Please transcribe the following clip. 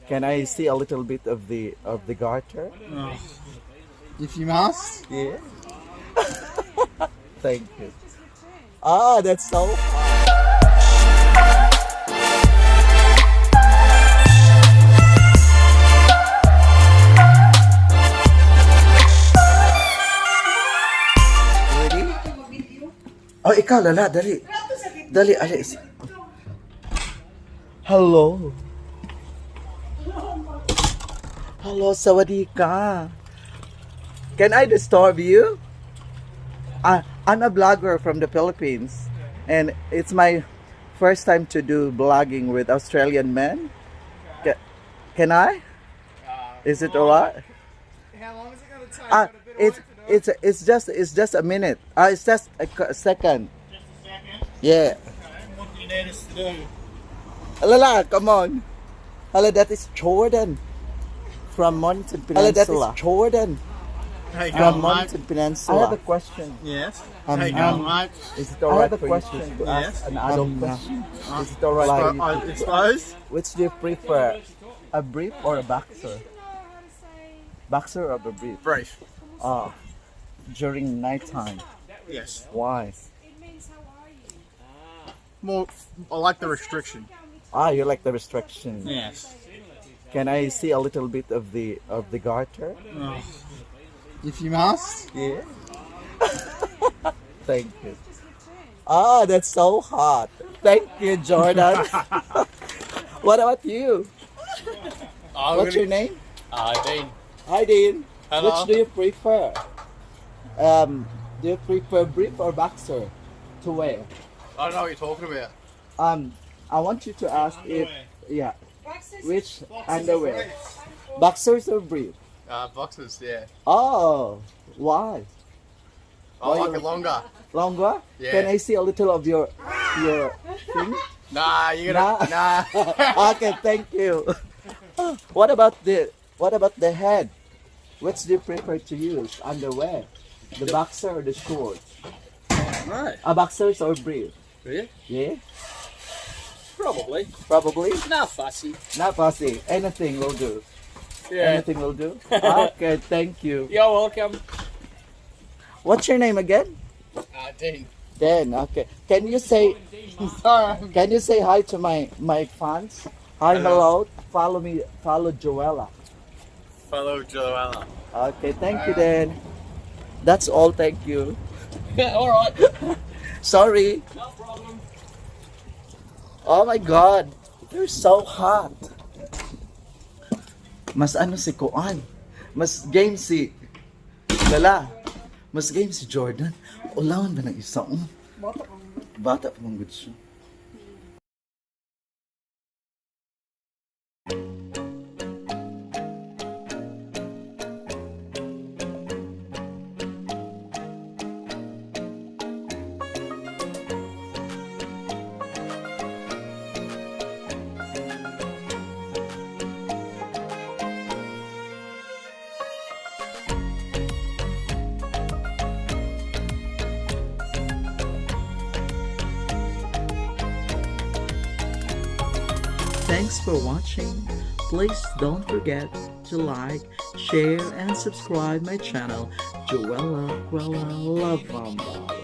Can I see a little bit of the garter? Oh, if you must. Yeah. Thank you. Ah, that's so ready? Oh, ikaw, lala, dali. Dali, alis. Hello. Hello, sawadee-ka. Can I disturb you? I'm a blogger from the Philippines, and it's my first time to do blogging with Australian men. Can I? Is it alright? How long is it going to take? Ah, it's just a minute. It's just a second. Just a second. Yeah. Okay, what do you need us to do? Lala, come on. Hello, that is Jordan from Mountain Peninsula. Hello, that is Jordan Hey, from mate. Mountain Peninsula. I have a question. Yes. Um, Hey, mate. Is it alright I have a for question. you to Yes. ask an adult question? Is it alright? I suppose. Which do you prefer, a brief or a boxer? Boxer or a brief? Brief. During nighttime. Yes. Why? More. I like the restriction. You like the restriction. Yes. Can I see a little bit of the garter? Oh. If you must. Yeah. Thank you. Ah, that's so hot. Thank you, Jordan. What about you? What's your name? Dean. Hi, Dean. Hello. Which do you prefer? Do you prefer brief or boxer to wear? I don't know what you're talking about. I want you to ask if which underwear, boxers or brief? Boxers, yeah. Oh, why? I like it longer. Longer? Yeah. Can I see a little of your thing? Nah, you're gonna. Nah. Okay, thank you. What about the head? Which do you prefer to use? Underwear, the boxer or the shorts? Right. Boxers or brief? Yeah? Yeah, Probably. probably. Not fussy. Not fussy. Anything will do. Yeah. Anything will do. Okay, thank you. You're welcome. What's your name again? Dean. Dan. Okay. Can you say hi to my fans? Hi, hello. Follow me. Follow Joella. Follow Joella. Okay. Thank you, Dan. That's all. Thank you. Alright. Sorry. No problem. Oh my God. You're so hot. Mas ano si Kuan? Mas game si Lala. Mas game si Jordan. Ulawan ba ng isa? Bata pa mong good siya. Thanks for watching. Please don't forget to like, share, and subscribe my channel, Joella Lavamba.